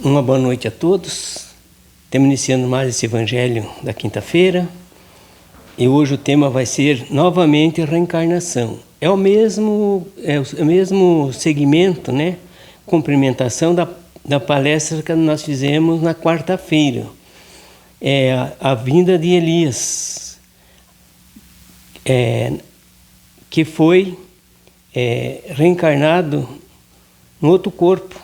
Uma boa noite a todos. Estamos iniciando mais esse Evangelho da quinta-feira. E hoje o tema vai ser novamente reencarnação. É o mesmo segmento, né? Cumprimentação da palestra que nós fizemos na quarta-feira. É a vinda de Elias, que foi reencarnado no outro corpo,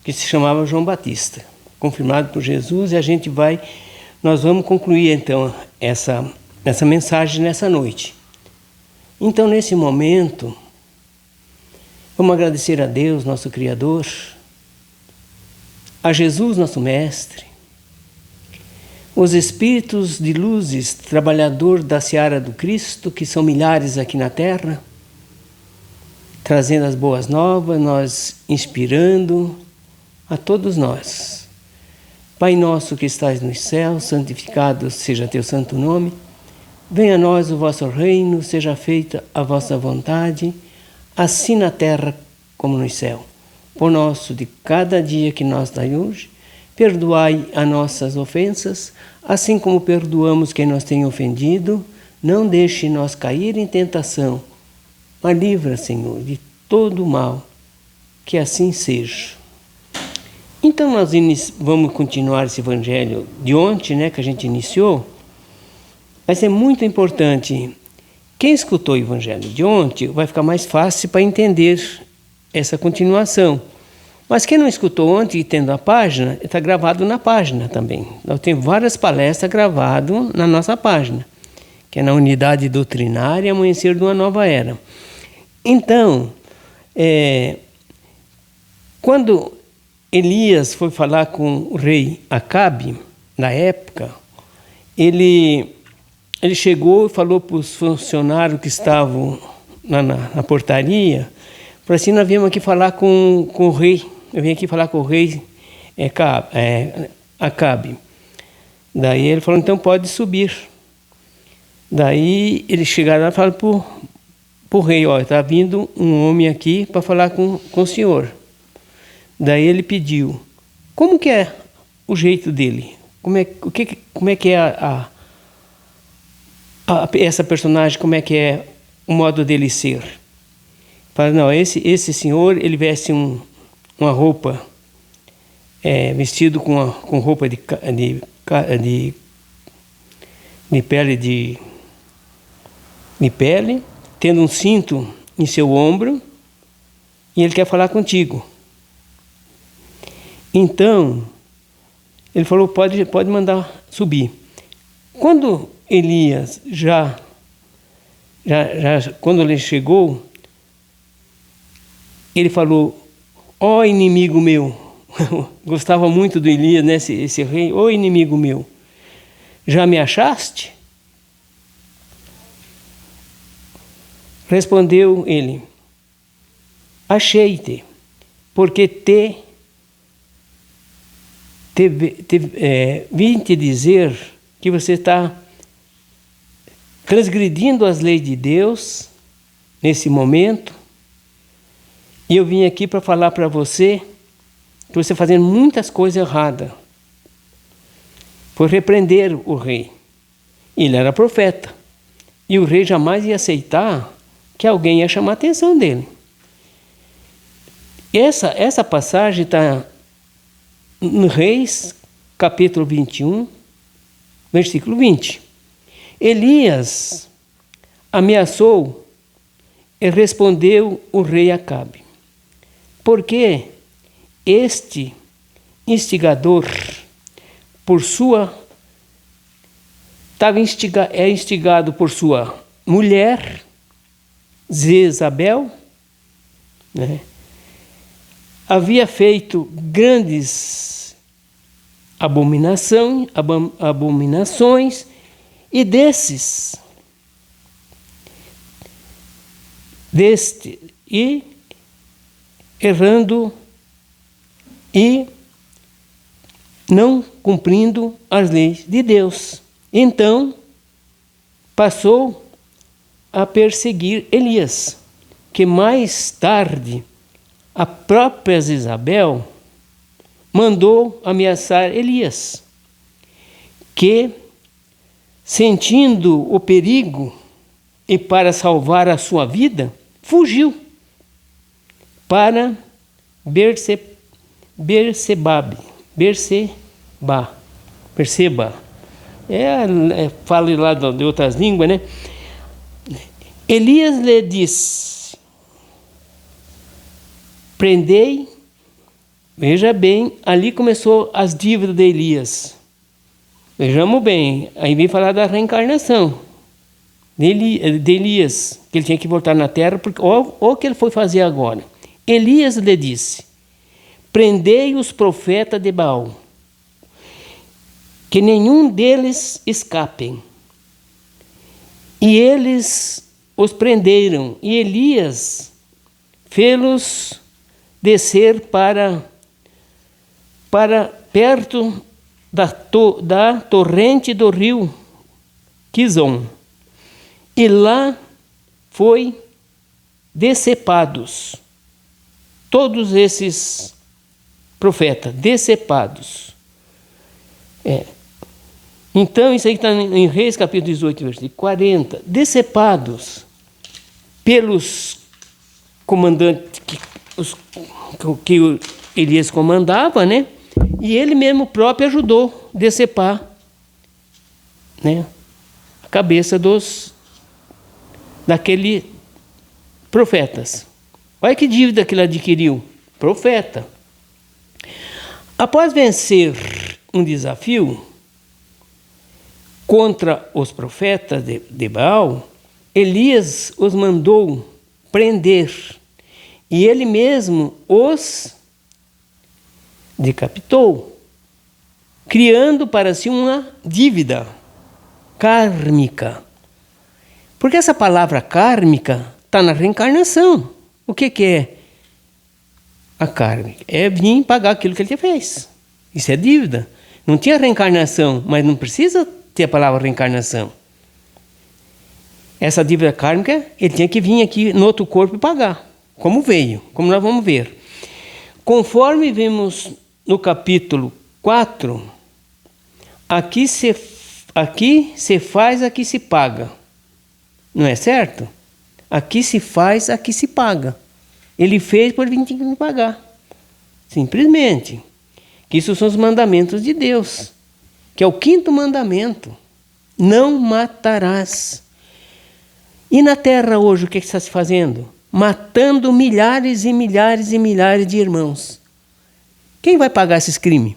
que se chamava João Batista, confirmado por Jesus, e nós vamos concluir então essa mensagem nessa noite. Então, nesse momento, vamos agradecer a Deus, nosso Criador, a Jesus, nosso Mestre, os Espíritos de luzes, trabalhador da seara do Cristo, que são milhares aqui na Terra, trazendo as boas novas, nós inspirando a todos nós. Pai nosso que estais nos céus, santificado seja teu santo nome. Venha a nós o vosso reino, seja feita a vossa vontade, assim na terra como no céu. Por nosso de cada dia que nos dai hoje, perdoai as nossas ofensas, assim como perdoamos quem nos tem ofendido. Não deixe nós cair em tentação, mas livra, Senhor, de todo o mal, que assim seja. Então nós vamos continuar esse Evangelho de ontem, né, que a gente iniciou. Vai ser muito importante. Quem escutou o Evangelho de ontem vai ficar mais fácil para entender essa continuação. Mas quem não escutou ontem e tendo a página, está gravado na página também. Nós temos várias palestras gravadas na nossa página, que é na Unidade Doutrinária Amanhecer de uma Nova Era. Então, quando Elias foi falar com o rei Acabe, na época, ele chegou e falou para os funcionários que estavam na portaria, falou assim: nós viemos aqui falar com o rei, eu vim aqui falar com o rei Acabe. Daí ele falou: então pode subir. Daí eles chegaram lá e falaram para o rei: ó, está vindo um homem aqui para falar com o senhor. Daí ele pediu: como que é o jeito dele? Como é que é essa personagem, como é que é o modo dele ser? Fala: não, esse senhor, ele veste uma roupa, vestido com roupa de pele, tendo um cinto em seu ombro, e ele quer falar contigo. Então, ele falou: pode mandar subir. Quando Elias quando ele chegou, ele falou: ó inimigo meu, gostava muito do Elias, né, esse rei: ó inimigo meu, já me achaste? Respondeu ele: achei-te, porque vim te dizer que você está transgredindo as leis de Deus nesse momento, e eu vim aqui para falar para você que você está fazendo muitas coisas erradas. Foi repreender o rei. Ele era profeta, e o rei jamais ia aceitar que alguém ia chamar a atenção dele. Essa passagem está em Reis, capítulo 21, versículo 20. Elias ameaçou e respondeu o rei Acabe: porque este instigador, é instigado por sua mulher, Jezabel, né? Havia feito grandes abominações, e errando e não cumprindo as leis de Deus. Então, passou a perseguir Elias, que mais tarde a própria Jezabel mandou ameaçar Elias, que, sentindo o perigo e para salvar a sua vida, fugiu para Berseba. Fala lá de outras línguas, né? Elias lhe disse: prendei. Veja bem, ali começou as dívidas de Elias. Vejamos bem, aí vem falar da reencarnação de Elias, que ele tinha que voltar na terra, porque olha o que ele foi fazer agora. Elias lhe disse: prendei os profetas de Baal, que nenhum deles escapem. E eles os prenderam, e Elias fê-los descer para perto da torrente do rio Quizon. E lá foi decepados todos esses profetas, decepados. Então, isso aí está em Reis, capítulo 18, versículo 40. Decepados pelos comandantes que Elias comandava, né? E ele mesmo próprio ajudou a decepar, né, a cabeça daqueles profetas. Olha que dívida que ele adquiriu. Profeta. Após vencer um desafio contra os profetas de Baal, Elias os mandou prender e ele mesmo os decapitou, criando para si uma dívida kármica. Porque essa palavra kármica está na reencarnação. O que é a kármica? É vir pagar aquilo que ele te fez. Isso é dívida. Não tinha reencarnação, mas não precisa ter a palavra reencarnação. Essa dívida kármica, ele tinha que vir aqui no outro corpo e pagar, como veio, como nós vamos ver. Conforme vimos no capítulo 4, aqui se faz, aqui se paga. Não é certo? Aqui se faz, aqui se paga. Ele fez, por vir tem que me pagar. Simplesmente. Que isso são os mandamentos de Deus. Que é o 5º mandamento. Não matarás. E na terra hoje o que está se fazendo? Matando milhares e milhares e milhares de irmãos. Quem vai pagar esses crimes?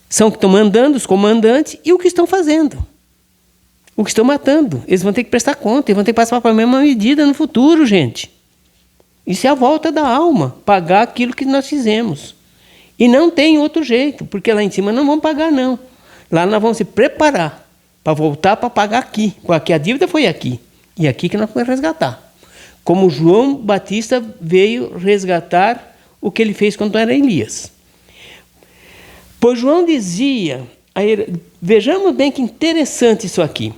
São que estão mandando, os comandantes, e o que estão fazendo. O que estão matando. Eles vão ter que prestar conta, eles vão ter que passar para a mesma medida no futuro, gente. Isso é a volta da alma, pagar aquilo que nós fizemos. E não tem outro jeito, porque lá em cima não vão pagar, não. Lá nós vamos se preparar para voltar para pagar aqui. Porque a dívida foi aqui. E aqui que nós vamos resgatar. Como João Batista veio resgatar o que ele fez quando era Elias. Pois João dizia, vejamos bem que interessante isso aqui.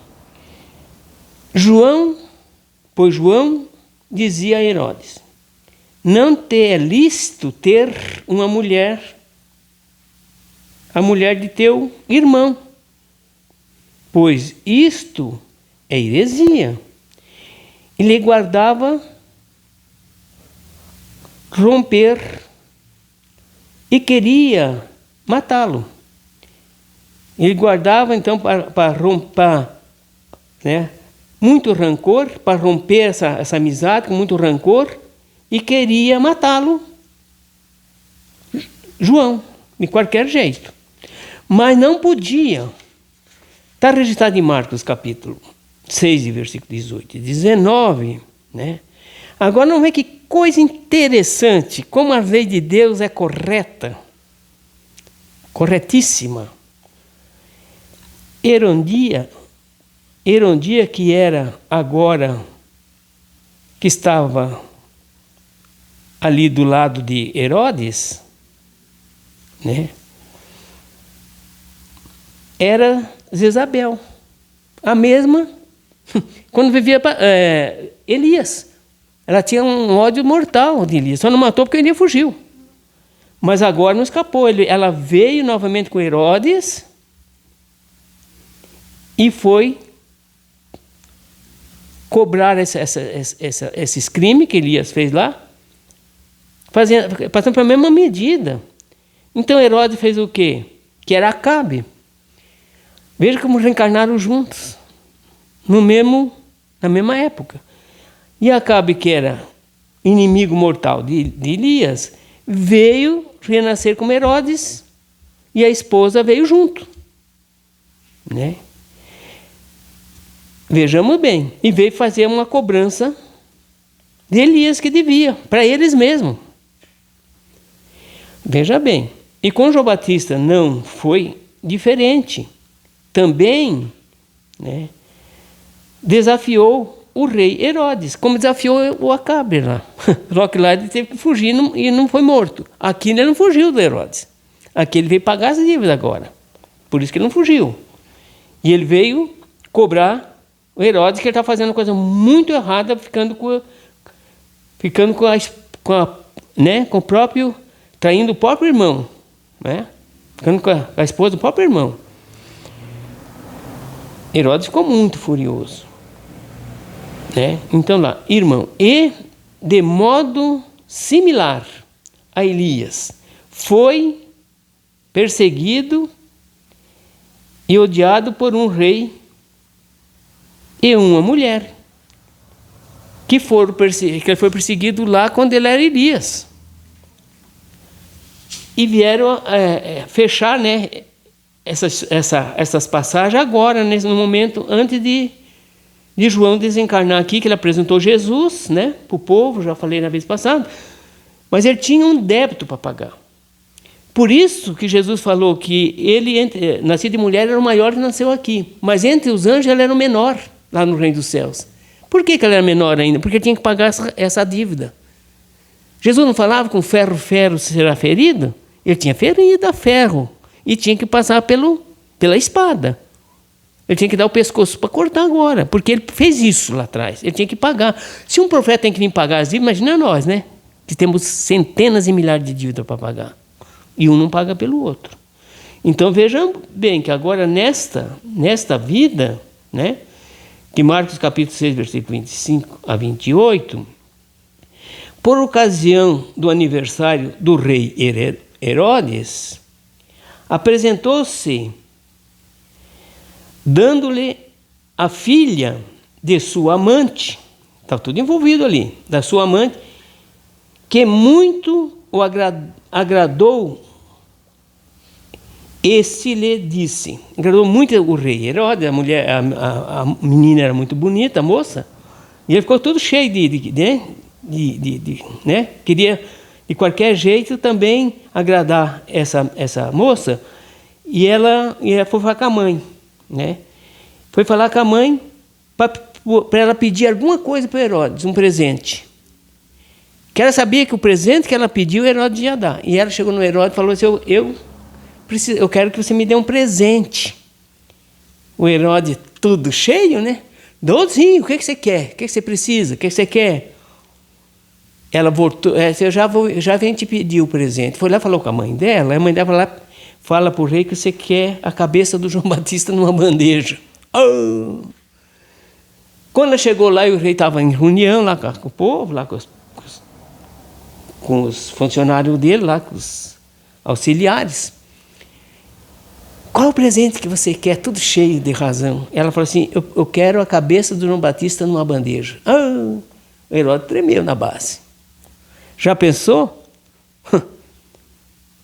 Pois João dizia a Herodes: não te é lícito ter uma mulher, a mulher de teu irmão, pois isto é heresia. E lhe guardava romper e queria matá-lo. Ele guardava então para romper, né, muito rancor, para romper essa amizade com muito rancor, e queria matá-lo, João, de qualquer jeito. Mas não podia. Está registrado em Marcos capítulo 6, versículo 18 e 19, né? Agora não vê que coisa interessante, como a lei de Deus é correta, corretíssima. Herodia que era agora, que estava ali do lado de Herodes, né? Era Jezabel, a mesma quando vivia Elias. Ela tinha um ódio mortal de Elias, só não matou porque Elias fugiu. Mas agora não escapou. Ela veio novamente com Herodes e foi cobrar esses crimes que Elias fez lá, passando pela mesma medida. Então Herodes fez o quê? Que era Acabe. Veja como reencarnaram juntos, na mesma época. E Acabe, que era inimigo mortal de Elias, veio renascer como Herodes e a esposa veio junto, né? Vejamos bem, e veio fazer uma cobrança de Elias que devia, para eles mesmos. Veja bem, e com João Batista não foi diferente. Também, né, desafiou o rei Herodes, como desafiou o Acabe lá. Só que lá ele teve que fugir e não foi morto. Aqui ele não fugiu do Herodes. Aqui ele veio pagar as dívidas agora. Por isso que ele não fugiu. E ele veio cobrar o Herodes, que ele está fazendo coisa muito errada, ficando com o próprio, traindo o próprio irmão, né? Ficando com a esposa do próprio irmão. Herodes ficou muito furioso, né? Então lá, irmão, e de modo similar a Elias, foi perseguido e odiado por um rei e uma mulher, que foi perseguido lá quando ele era Elias. E vieram fechar, né, essas passagens agora, no momento antes de João desencarnar aqui, que ele apresentou Jesus, né, para o povo, já falei na vez passada, mas ele tinha um débito para pagar. Por isso que Jesus falou que ele, nascido de mulher, era o maior que nasceu aqui, mas entre os anjos ele era o menor, lá no reino dos céus. Por que ele era menor ainda? Porque ele tinha que pagar essa dívida. Jesus não falava com ferro será ferido? Ele tinha ferido a ferro e tinha que passar pela espada. Ele tinha que dar o pescoço para cortar agora, porque ele fez isso lá atrás. Ele tinha que pagar. Se um profeta tem que vir pagar as dívidas, imagina nós, né? Que temos centenas e milhares de dívidas para pagar. E um não paga pelo outro. Então vejam bem que agora nesta vida, né? Que Marcos capítulo 6, versículo 25 a 28, por ocasião do aniversário do rei Herodes, apresentou-se, dando-lhe a filha de sua amante, está tudo envolvido ali, da sua amante, que muito o agradou. Este lhe disse, agradou muito o rei Herodes, a menina era muito bonita, a moça, e ele ficou todo cheio né? Queria de qualquer jeito também agradar essa moça, e ela foi falar com a mãe, né? Foi falar com a mãe para ela pedir alguma coisa para Herodes, um presente. Que ela sabia que o presente que ela pediu, Herodes ia dar. E ela chegou no Herodes e falou assim, eu quero que você me dê um presente. O Herodes, tudo cheio, né? Sim, o que você quer? O que você precisa? O que você quer? Ela voltou, eu já venho te pedir o presente. Foi lá, falou com a mãe dela, a mãe dela fala para o rei que você quer a cabeça do João Batista numa bandeja. Oh! Quando ela chegou lá, e o rei estava em reunião lá com o povo, lá com os funcionários dele, lá com os auxiliares. Qual é o presente que você quer? Tudo cheio de razão. Ela falou assim, eu quero a cabeça do João Batista numa bandeja. O Herodes tremeu na base. Já pensou?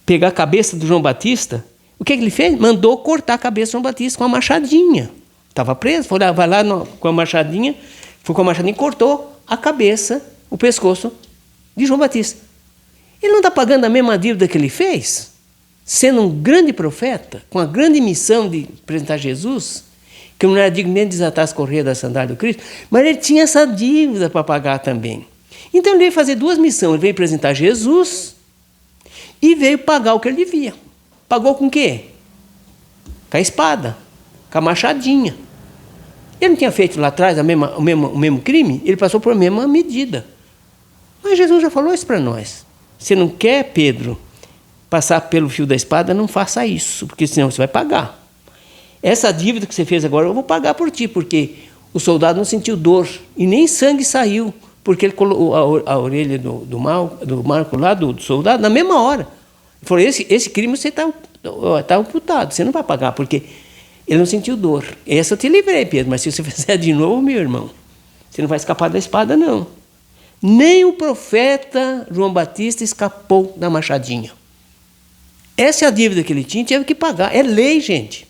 Pegar a cabeça do João Batista? O que ele fez? Mandou cortar a cabeça do João Batista com uma machadinha. Estava preso, vai lá com a machadinha, e cortou a cabeça, o pescoço de João Batista. Ele não está pagando a mesma dívida que ele fez? Sendo um grande profeta, com a grande missão de apresentar Jesus, que não era digno nem de desatar as correias da sandália do Cristo, mas ele tinha essa dívida para pagar também. Então ele veio fazer duas missões, ele veio apresentar Jesus e veio pagar o que ele devia. Pagou com o quê? Com a espada, com a machadinha. Ele não tinha feito lá atrás o mesmo crime, ele passou por a mesma medida. Mas Jesus já falou isso para nós. Você não quer, Pedro, passar pelo fio da espada, não faça isso, porque senão você vai pagar. Essa dívida que você fez agora, eu vou pagar por ti, porque o soldado não sentiu dor e nem sangue saiu, porque ele colocou a orelha do Marco lá, do soldado, na mesma hora. Ele falou, esse crime você está imputado, você não vai pagar, porque ele não sentiu dor. Essa eu te livrei, Pedro, mas se você fizer de novo, meu irmão, você não vai escapar da espada, não. Nem o profeta João Batista escapou da machadinha. Essa é a dívida que ele tinha, teve que pagar. É lei, gente.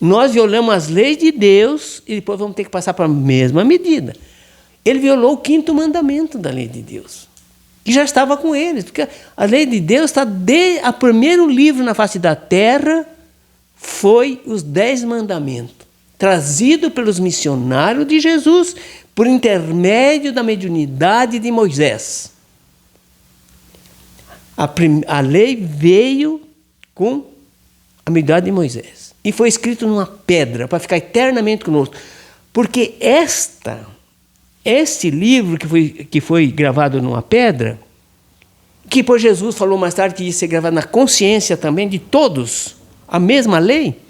Nós violamos as leis de Deus e depois vamos ter que passar para a mesma medida. Ele violou o 5º mandamento da lei de Deus, que já estava com eles, porque a lei de Deus está desde o primeiro livro na face da terra, foi os 10 mandamentos, trazido pelos missionários de Jesus, por intermédio da mediunidade de Moisés. A lei veio com a mediunidade de Moisés e foi escrito numa pedra para ficar eternamente conosco, porque este livro que foi gravado numa pedra, que por Jesus falou mais tarde que ia ser gravado na consciência também de todos, a mesma lei,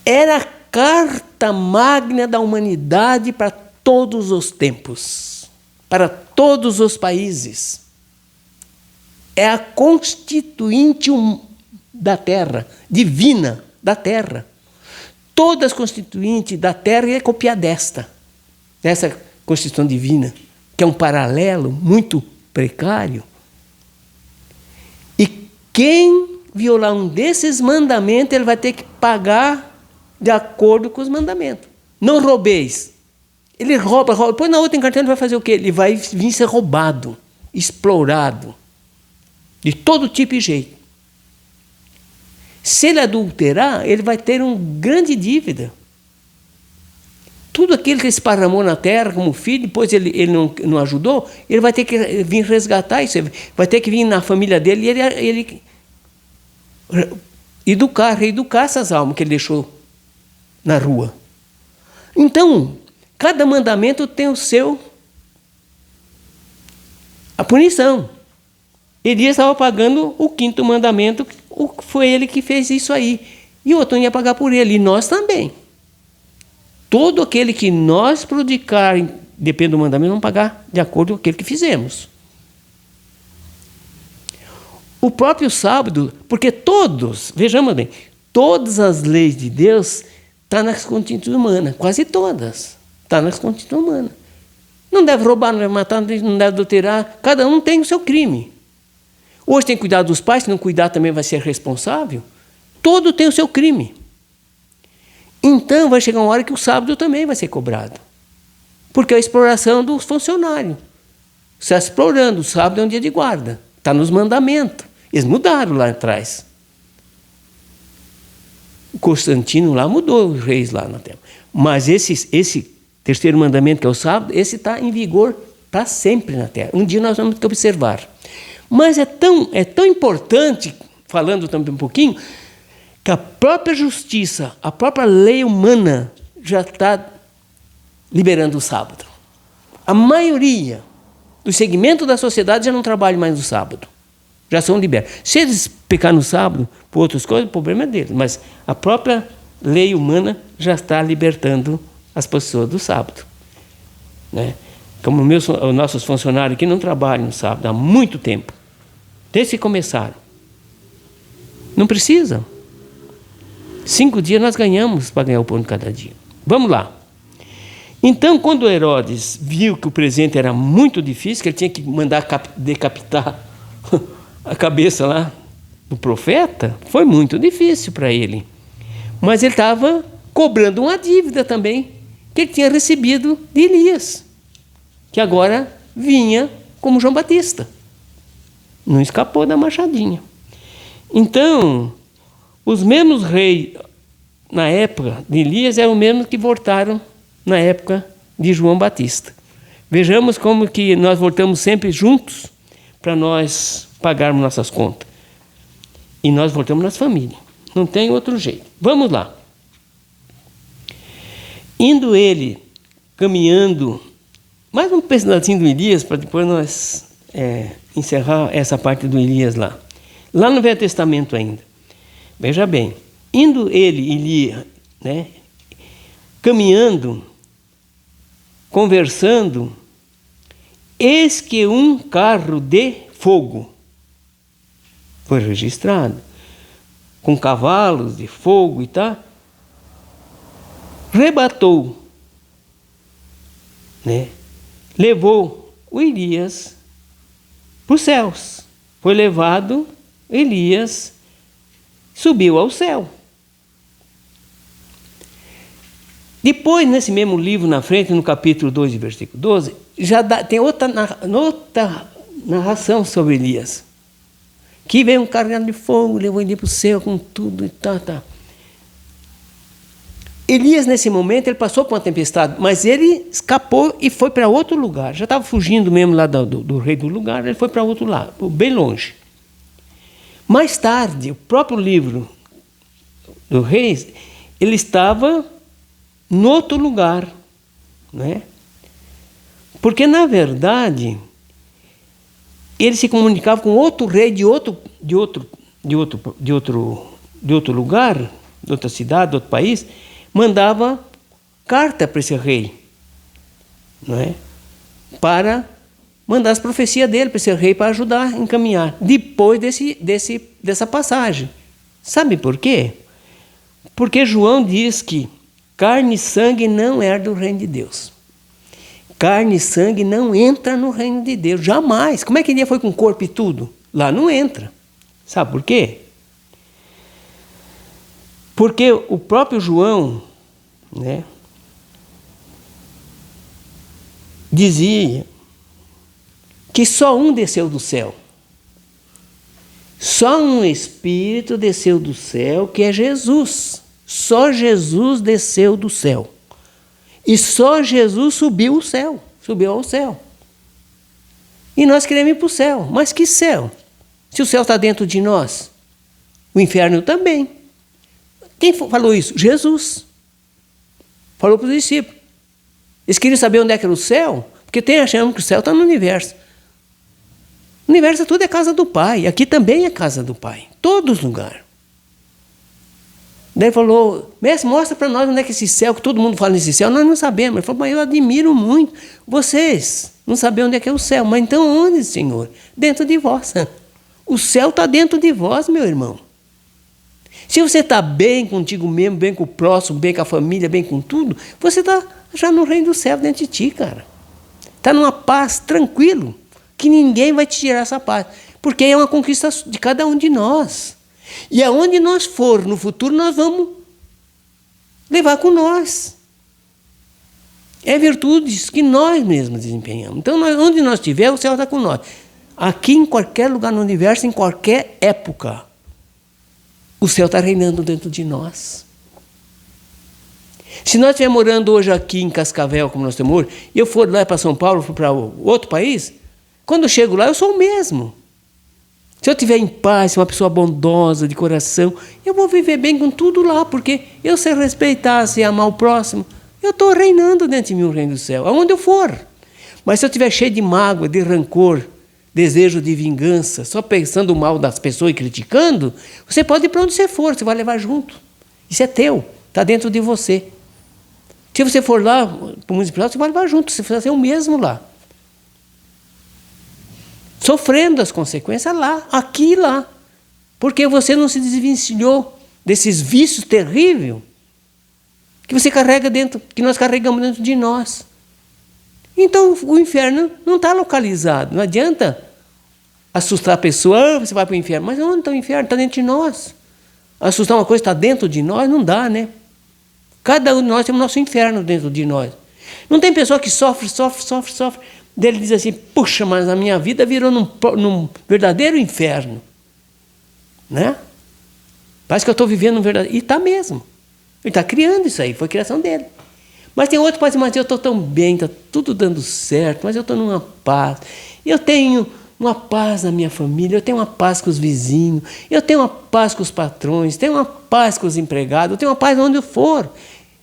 era a carta magna da humanidade para todos os tempos, para todos os países. É a constituinte da terra, divina da terra. Todas as constituintes da terra é copiar dessa Constituição divina, que é um paralelo muito precário. E quem violar um desses mandamentos, ele vai ter que pagar de acordo com os mandamentos. Não roubeis. Ele rouba, depois na outra encarnação ele vai fazer o quê? Ele vai vir ser roubado, explorado, de todo tipo e jeito. Se ele adulterar, ele vai ter uma grande dívida. Tudo aquilo que ele esparramou na terra como filho, depois ele não ajudou, ele vai ter que vir resgatar isso, vai ter que vir na família dele e ele reeducar essas almas que ele deixou na rua. Então, cada mandamento tem a punição. Elias estava pagando o 5º mandamento, foi ele que fez isso aí. E o outro ia pagar por ele, e nós também. Todo aquele que nós prejudicarem, depende do mandamento, vamos pagar de acordo com aquilo que fizemos. O próprio sábado, porque vejamos bem, todas as leis de Deus estão nas Constituições humanas, quase todas, estão nas Constituições humanas. Não deve roubar, não deve matar, não deve adulterar, cada um tem o seu crime. Hoje tem que cuidar dos pais, se não cuidar também vai ser responsável. Todo tem o seu crime. Então vai chegar uma hora que o sábado também vai ser cobrado. Porque é a exploração dos funcionários. Você está explorando, o sábado é um dia de guarda. Está nos mandamentos. Eles mudaram lá atrás. O Constantino lá mudou os reis lá na terra. Mas esse 3º mandamento, que é o sábado, esse está em vigor para sempre na terra. Um dia nós vamos ter que observar. Mas é tão importante, falando também um pouquinho, que a própria justiça, a própria lei humana já está liberando o sábado. A maioria do segmento da sociedade já não trabalha mais no sábado. Já são libertos. Se eles pecar no sábado por outras coisas, o problema é deles. Mas a própria lei humana já está libertando as pessoas do sábado. Né? Como os nossos funcionários aqui não trabalham no sábado há muito tempo. Desde que começaram. Não precisa. 5 dias nós ganhamos para ganhar o pão de cada dia. Vamos lá. Então, quando Herodes viu que o presente era muito difícil, que ele tinha que mandar decapitar a cabeça lá do profeta, foi muito difícil para ele. Mas ele estava cobrando uma dívida também, que ele tinha recebido de Elias, que agora vinha como João Batista. Não escapou da machadinha. Então, os mesmos reis, na época de Elias, eram os mesmos que voltaram na época de João Batista. Vejamos como que nós voltamos sempre juntos para nós pagarmos nossas contas. E nós voltamos nas famílias. Não tem outro jeito. Vamos lá. Indo ele, caminhando, mais um pedacinho do Elias, para depois nós encerrar essa parte do Elias lá. Lá no Velho Testamento ainda. Veja bem, indo Elias, né, caminhando, conversando, eis que um carro de fogo foi registrado, com cavalos de fogo e tal, rebatou, né, levou o Elias para os céus. Foi levado, Elias subiu ao céu. Depois, nesse mesmo livro, na frente, no capítulo 2, versículo 12, tem outra narração sobre Elias. Que veio um carregado de fogo, levou ele para o céu com tudo e tal. Elias, nesse momento, ele passou por uma tempestade, mas ele escapou e foi para outro lugar. Já estava fugindo mesmo lá do rei do lugar, ele foi para outro lado, bem longe. Mais tarde, o próprio livro do Reis, ele estava em outro lugar, né? Porque, na verdade, ele se comunicava com outro rei de outro lugar, de outra cidade, de outro país, mandava carta para esse rei, não é? Para mandar as profecias dele para esse rei para ajudar a encaminhar. Depois dessa passagem. Sabe por quê? Porque João diz que carne e sangue não é do reino de Deus. Carne e sangue não entra no reino de Deus, jamais. Como é que ele foi com o corpo e tudo? Lá não entra. Sabe por quê? Porque o próprio João, né, dizia que só um desceu do céu. Só um Espírito desceu do céu, que é Jesus. Só Jesus desceu do céu. E só Jesus subiu ao céu. E nós queremos ir para o céu. Mas que céu? Se o céu está dentro de nós, o inferno também. Quem falou isso? Jesus. Falou para os discípulos. Eles queriam saber onde é que era o céu, porque tem achando que o céu está no universo. O universo tudo é casa do Pai. Aqui também é casa do Pai. Todos os lugares. Daí ele falou, mestre, mostra para nós onde é que esse céu, que todo mundo fala nesse céu, nós não sabemos. Ele falou, mas eu admiro muito vocês não sabem onde é que é o céu. Mas então onde, Senhor? Dentro de vós. O céu está dentro de vós, meu irmão. Se você está bem contigo mesmo, bem com o próximo, bem com a família, bem com tudo, você está já no reino do céu dentro de ti, cara. Está numa paz, tranquilo, que ninguém vai te tirar essa paz. Porque é uma conquista de cada um de nós. E aonde nós for no futuro, nós vamos levar com nós. É virtudes que nós mesmos desempenhamos. Então, onde nós estiver, o céu está com nós. Aqui, em qualquer lugar no universo, em qualquer época, o céu está reinando dentro de nós. Se nós estivermos morando hoje aqui em Cascavel, como nós temos hoje, e eu for lá para São Paulo, for para outro país, quando eu chego lá, eu sou o mesmo. Se eu estiver em paz, uma pessoa bondosa, de coração, eu vou viver bem com tudo lá, porque eu sei respeitar, sei amar o próximo, eu estou reinando dentro de mim o reino do céu, aonde eu for. Mas se eu estiver cheio de mágoa, de rancor, desejo de vingança, só pensando mal das pessoas e criticando, você pode ir para onde você for, você vai levar junto. Isso é teu, está dentro de você. Se você for lá para o mundo espiritual, você vai levar junto, você vai fazer o mesmo lá. Sofrendo as consequências lá, aqui e lá. Porque você não se desvencilhou desses vícios terríveis que você carrega dentro, que nós carregamos dentro de nós. Então o inferno não está localizado. Não adianta assustar a pessoa, você vai para o inferno. Mas onde está o inferno? Está dentro de nós. Assustar uma coisa que está dentro de nós, não dá, né? Cada um de nós tem o nosso inferno dentro de nós. Não tem pessoa que sofre. Daí ele diz assim, puxa, mas a minha vida virou num verdadeiro inferno. Né? Parece que eu estou vivendo um verdadeiro... E está mesmo. Ele está criando isso aí, foi a criação dele. Mas tem outro que dizer, mas eu estou tão bem, está tudo dando certo, mas eu estou numa paz. Eu tenho uma paz na minha família, eu tenho uma paz com os vizinhos, eu tenho uma paz com os patrões, tenho uma paz com os empregados, eu tenho uma paz onde eu for.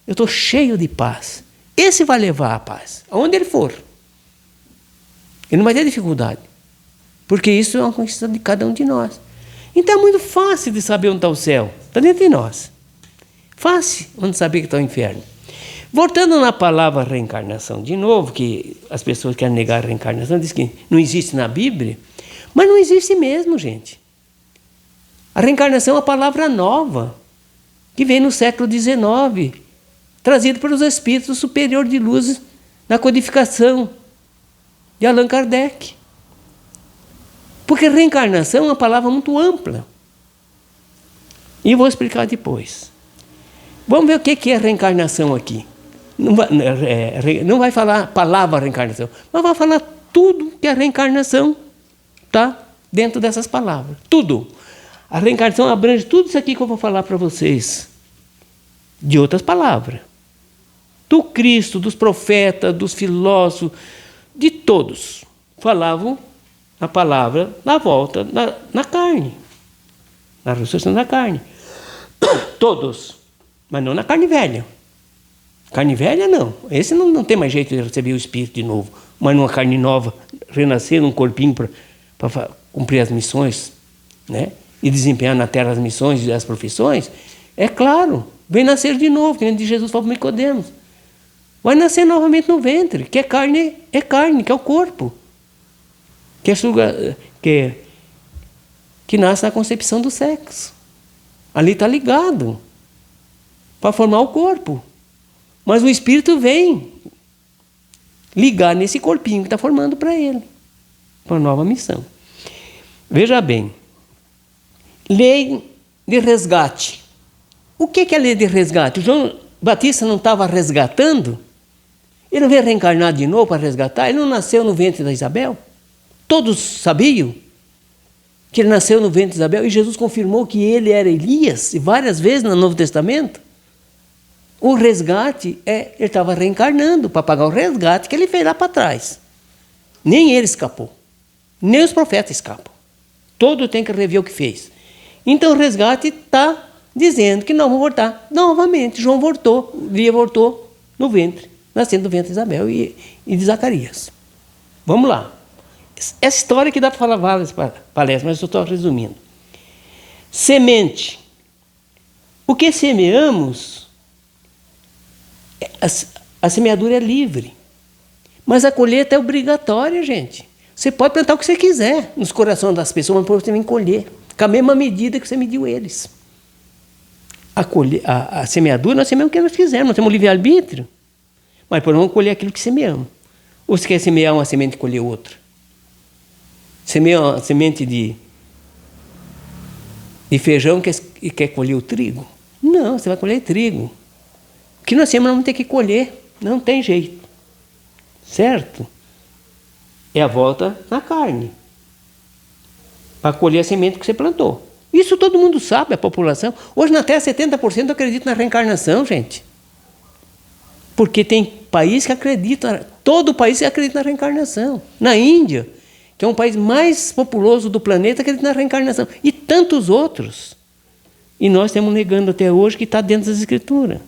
Eu estou cheio de paz. Esse vai levar a paz, aonde ele for. Ele não vai ter dificuldade. Porque isso é uma conquista de cada um de nós. Então é muito fácil de saber onde está o céu. Está dentro de nós. Fácil onde saber que está o inferno. Voltando na palavra reencarnação de novo, que as pessoas querem negar a reencarnação, dizem que não existe na Bíblia, mas não existe mesmo, gente. A reencarnação é uma palavra nova, que vem no século XIX, trazida pelos espíritos superior de luz na codificação de Allan Kardec. Porque reencarnação é uma palavra muito ampla. E eu vou explicar depois. Vamos ver o que é reencarnação aqui. Não vai falar a palavra reencarnação, mas vai falar tudo que a reencarnação está dentro dessas palavras. Tudo. A reencarnação abrange tudo isso aqui que eu vou falar para vocês. De outras palavras. Do Cristo, dos profetas, dos filósofos, de todos. Falavam a palavra na volta na carne. Na ressurreição da carne. Todos. Mas não na carne velha. Carne velha, não. Esse não tem mais jeito de receber o Espírito de novo. Mas numa carne nova, renascer num corpinho para cumprir as missões, né? E desempenhar na terra as missões e as profissões, é claro, vem nascer de novo, que nem de Jesus falou para Nicodemos. Vai nascer novamente no ventre, que é carne, que é o corpo. Que nasce na concepção do sexo. Ali está ligado para formar o corpo. Mas o Espírito vem ligar nesse corpinho que está formando para ele, para uma nova missão. Veja bem, lei de resgate. O que é a lei de resgate? O João Batista não estava resgatando? Ele não veio reencarnar de novo para resgatar? Ele não nasceu no ventre da Isabel? Todos sabiam que ele nasceu no ventre de Isabel e Jesus confirmou que ele era Elias, e várias vezes no Novo Testamento. O resgate ele estava reencarnando para pagar o resgate que ele fez lá para trás. Nem ele escapou. Nem os profetas escapam. Todo tem que rever o que fez. Então o resgate está dizendo que não vão voltar. Novamente, João voltou, Lia voltou no ventre, nascendo do ventre de Isabel e de Zacarias. Vamos lá. Essa história que dá para falar várias palestras, mas eu estou resumindo. Semente. O que semeamos, a semeadura é livre. Mas a colheita é obrigatória, gente. Você pode plantar o que você quiser nos corações das pessoas, mas depois você vem colher. Com a mesma medida que você mediu eles. A semeadura, nós semeamos o que nós quisermos. Nós temos livre-arbítrio. Mas depois vamos colher aquilo que semeamos. Ou você quer semear uma semente e colher outra? Semeia uma semente de feijão e quer colher o trigo? Não, você vai colher trigo. O que nós temos, nós vamos ter que colher. Não tem jeito. Certo? É a volta na carne. Para colher a semente que você plantou. Isso todo mundo sabe, a população. Hoje na Terra 70% acredita na reencarnação, gente. Porque tem país que acredita, todo país acredita na reencarnação. Na Índia, que é um país mais populoso do planeta, acredita na reencarnação. E tantos outros. E nós estamos negando até hoje que está dentro das Escrituras.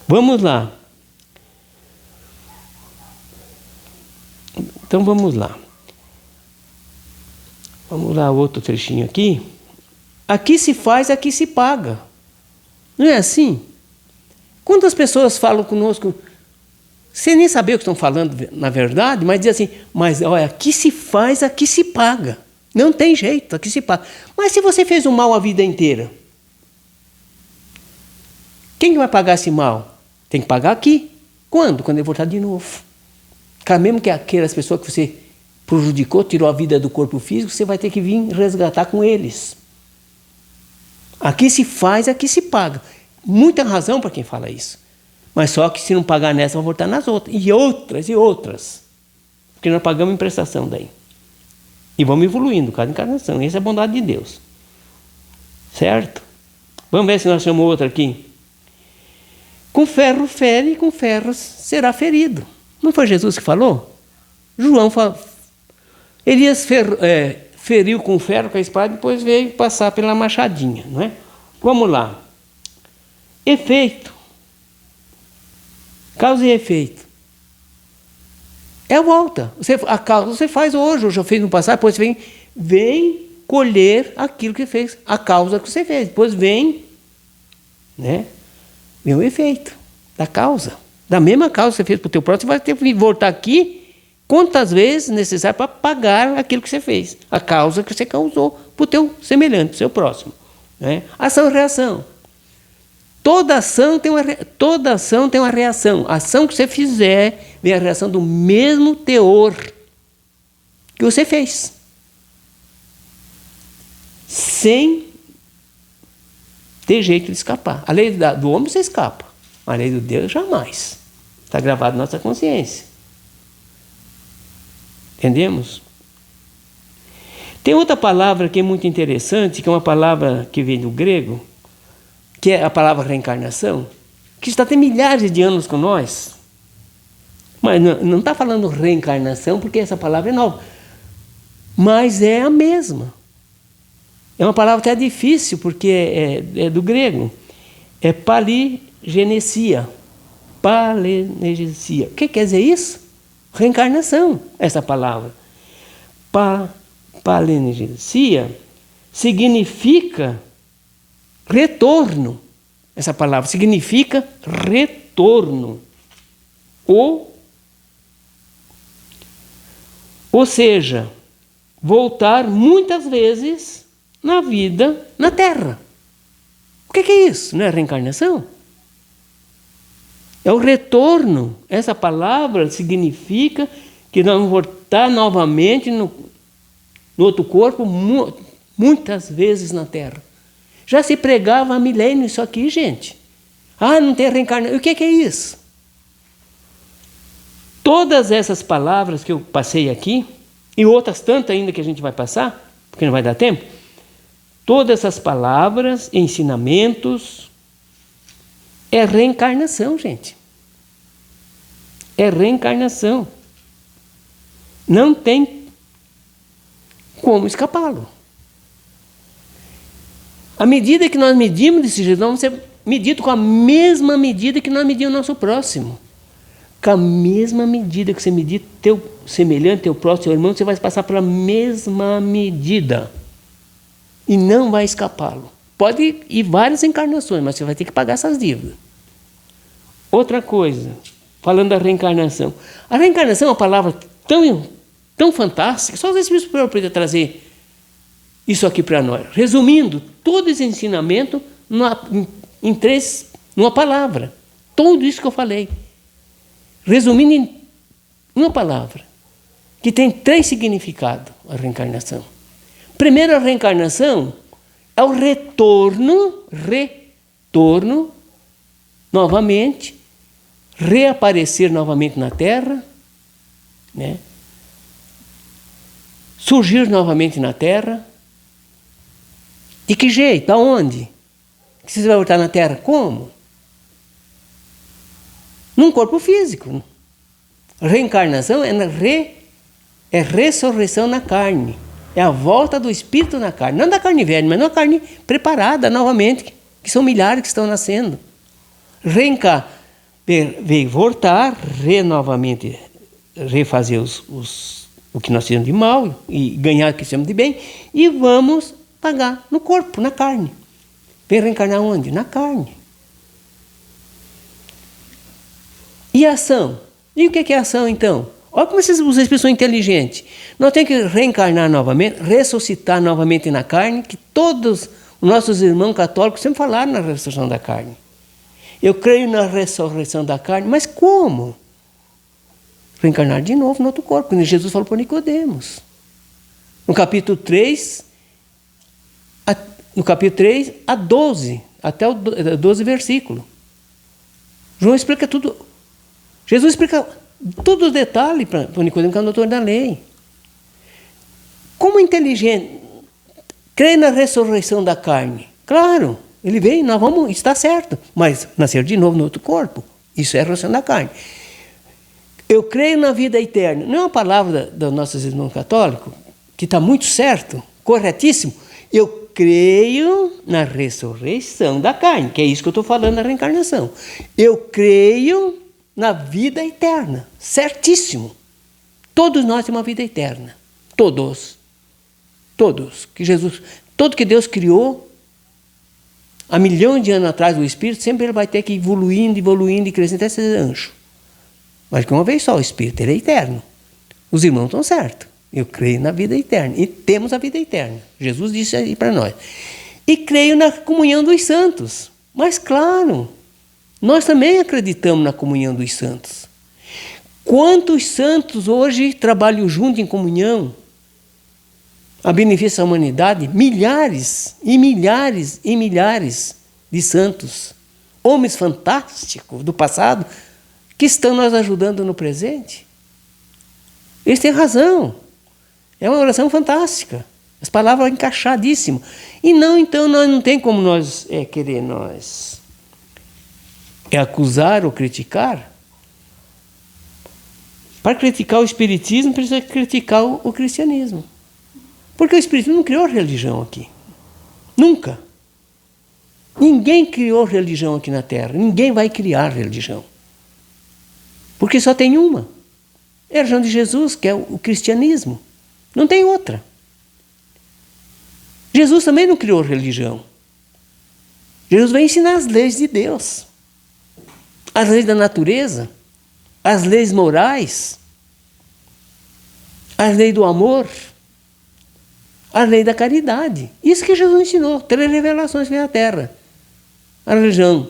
Vamos lá. Então vamos lá. Vamos lá, outro trechinho aqui. Aqui se faz, aqui se paga. Não é assim? Quantas pessoas falam conosco, sem nem saber o que estão falando na verdade, mas dizem assim, mas olha, aqui se faz, aqui se paga. Não tem jeito, aqui se paga. Mas se você fez um mal a vida inteira, quem vai pagar esse mal? Tem que pagar aqui. Quando? Quando ele voltar de novo. Mesmo que aquelas pessoas que você prejudicou, tirou a vida do corpo físico, você vai ter que vir resgatar com eles. Aqui se faz, aqui se paga. Muita razão para quem fala isso. Mas só que se não pagar nessa, vai voltar nas outras. E outras, e outras. Porque nós pagamos em prestação daí. E vamos evoluindo, cada encarnação. Essa é a bondade de Deus. Certo? Vamos ver se nós chamamos outra aqui. Com ferro fere e com ferro será ferido. Não foi Jesus que falou? João falou. Elias feriu com ferro, com a espada, e depois veio passar pela machadinha, não é? Vamos lá. Efeito. Causa e efeito. É a volta. A causa você faz hoje, ou já fez no passado, depois você vem colher aquilo que fez, a causa que você fez. Depois vem, né, vem o efeito da causa. Da mesma causa que você fez para o teu próximo, você vai ter que voltar aqui quantas vezes necessário para pagar aquilo que você fez, a causa que você causou para o teu semelhante, para o seu próximo. Né? Ação e reação. Toda ação tem uma reação. A ação que você fizer, vem a reação do mesmo teor que você fez. Sem ter jeito de escapar. A lei do homem você escapa. A lei do Deus jamais. Está gravado na nossa consciência. Entendemos? Tem outra palavra que é muito interessante, que é uma palavra que vem do grego, que é a palavra reencarnação, que está tem milhares de anos com nós. Mas não está falando reencarnação, porque essa palavra é nova. Mas é a mesma. É uma palavra até difícil, porque é do grego. É paligenesia. Paligenesia. O que quer dizer isso? Reencarnação, essa palavra. Paligenesia significa retorno. Essa palavra significa retorno. Ou seja, voltar muitas vezes na vida na Terra. O que é isso? Não é reencarnação? É o retorno. Essa palavra significa que nós vamos voltar novamente no outro corpo, muitas vezes na Terra. Já se pregava há milênios isso aqui, gente. Não tem reencarnação. O que é isso? Todas essas palavras que eu passei aqui, e outras tantas ainda que a gente vai passar, porque não vai dar tempo, todas essas palavras, ensinamentos, é reencarnação, gente. É reencarnação. Não tem como escapá-lo. À medida que nós medimos desse jeito, nós vamos ser medidos com a mesma medida que nós medimos o nosso próximo. Com a mesma medida que você medir teu semelhante, teu próximo, teu irmão, você vai passar pela mesma medida. E não vai escapá-lo. Pode ir várias encarnações, mas você vai ter que pagar essas dívidas. Outra coisa, falando da reencarnação. A reencarnação é uma palavra tão fantástica, só os Espíritos Superiores podem trazer isso aqui para nós. Resumindo, todo esse ensinamento numa palavra. Tudo isso que eu falei. Resumindo em uma palavra, que tem 3 significados, a reencarnação. Primeiro, a reencarnação é o retorno novamente, reaparecer novamente na Terra, né? Surgir novamente na Terra. De que jeito? Aonde? Você vai voltar na Terra? Como? Num corpo físico. Reencarnação é ressurreição na carne. É a volta do espírito na carne. Não da carne velha, mas na carne preparada novamente, que são milhares que estão nascendo. Veio voltar, novamente refazer o que nós temos de mal e ganhar o que temos de bem, e vamos pagar no corpo, na carne. Vem reencarnar onde? Na carne. E a ação? E o que é a ação, então? Olha como os espíritos são inteligentes. Nós temos que reencarnar novamente, ressuscitar novamente na carne, que todos os nossos irmãos católicos sempre falaram na ressurreição da carne. Eu creio na ressurreição da carne, mas como? Reencarnar de novo no outro corpo, como Jesus falou para Nicodemos. No capítulo 3 a 12, até o 12 versículo. João explica tudo. Jesus explica todos os detalhes para Nicodemos, que é o doutor da lei. Como inteligente, crê na ressurreição da carne. Claro, ele veio, nós vamos, está certo, mas nascer de novo no outro corpo, isso é a ressurreição da carne. Eu creio na vida eterna. Não é uma palavra dos nossos irmãos católicos, que está muito certo, corretíssimo. Eu creio na ressurreição da carne, que é isso que eu estou falando na reencarnação. Eu creio na vida eterna, certíssimo. Todos nós temos uma vida eterna. Todos. Todos. Todo que Deus criou, há milhões de anos atrás, o Espírito, sempre ele vai ter que ir evoluindo e crescendo até ser anjo. Mas que uma vez só, o Espírito, ele é eterno. Os irmãos estão certos. Eu creio na vida eterna. E temos a vida eterna. Jesus disse aí para nós. E creio na comunhão dos santos. Mas claro, nós também acreditamos na comunhão dos santos. Quantos santos hoje trabalham junto em comunhão? A benefício da humanidade, milhares e milhares e milhares de santos. Homens fantásticos do passado que estão nos ajudando no presente. Eles têm razão. É uma oração fantástica. As palavras encaixadíssimas. E não, então, nós não tem como nós querer acusar ou criticar. Para criticar o Espiritismo, precisa criticar o cristianismo. Porque o Espiritismo não criou religião aqui. Nunca. Ninguém criou religião aqui na Terra. Ninguém vai criar religião. Porque só tem uma. É a religião de Jesus, que é o cristianismo. Não tem outra. Jesus também não criou religião. Jesus veio ensinar as leis de Deus. As leis da natureza. As leis morais. As leis do amor. A lei da caridade. Isso que Jesus ensinou. 3 revelações veio à Terra. A religião,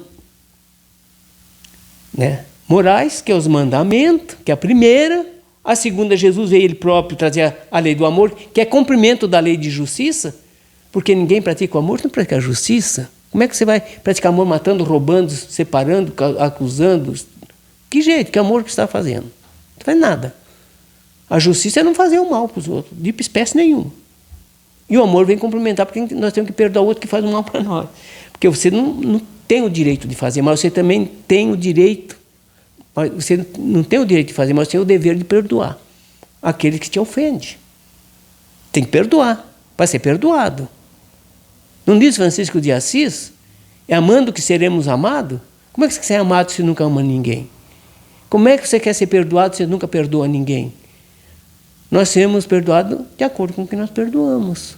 morais, que é os mandamentos, que é a primeira. A segunda, Jesus veio ele próprio trazer a lei do amor, que é cumprimento da lei de justiça, porque ninguém pratica o amor, não pratica a justiça. Como é que você vai praticar amor matando, roubando, separando, acusando? Que jeito? Que amor que você está fazendo? Não faz nada. A justiça é não fazer o mal para os outros, de espécie nenhuma. E o amor vem complementar, porque nós temos que perdoar o outro que faz o mal para nós. Porque você não tem o direito de fazer, mas você também tem o direito. Você não tem o direito de fazer, mas você tem o dever de perdoar aquele que te ofende. Tem que perdoar, para ser perdoado. Não diz Francisco de Assis? É amando que seremos amados? Como é que você quer ser amado se nunca ama ninguém? Como é que você quer ser perdoado se nunca perdoa ninguém? Nós seremos perdoados de acordo com o que nós perdoamos.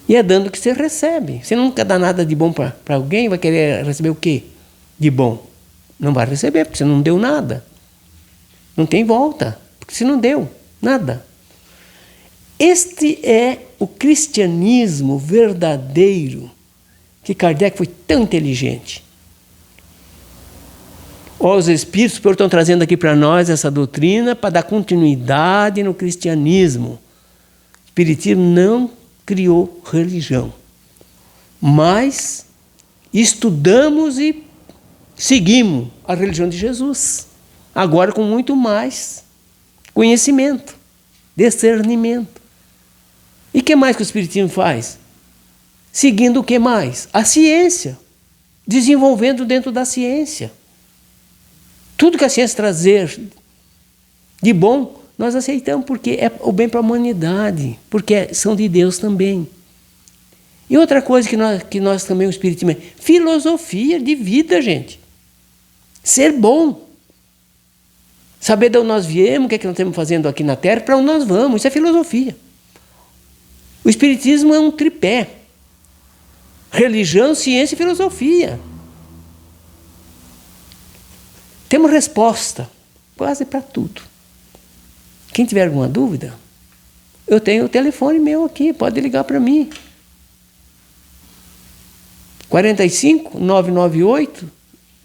E é dando que você recebe. Você nunca dá nada de bom para alguém, vai querer receber o quê de bom? Não vai receber, porque você não deu nada. Não tem volta, porque você não deu nada. Este é o cristianismo verdadeiro, que Kardec foi tão inteligente. Os Espíritos estão trazendo aqui para nós essa doutrina para dar continuidade no cristianismo. O Espiritismo não criou religião, mas estudamos e seguimos a religião de Jesus, agora com muito mais conhecimento, discernimento. E o que mais que o Espiritismo faz? Seguindo o que mais? A ciência, desenvolvendo dentro da ciência. Tudo que a ciência trazer de bom, nós aceitamos, porque é o bem para a humanidade, porque são de Deus também. E outra coisa que nós também, o Espiritismo, é filosofia de vida, gente. Ser bom. Saber de onde nós viemos, o que é que nós estamos fazendo aqui na Terra, para onde nós vamos. Isso é filosofia. O Espiritismo é um tripé. Religião, ciência e filosofia. Temos resposta quase para tudo. Quem tiver alguma dúvida, eu tenho o telefone meu aqui, pode ligar para mim. 45 998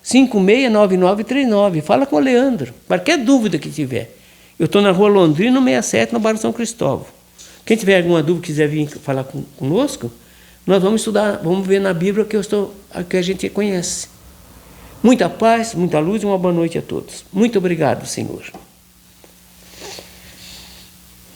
569939. Fala com o Leandro. Qualquer dúvida que tiver. Eu estou na Rua Londrina, 67, no bairro São Cristóvão. Quem tiver alguma dúvida, quiser vir falar conosco, nós vamos estudar, vamos ver na Bíblia que a gente conhece. Muita paz, muita luz e uma boa noite a todos. Muito obrigado, Senhor.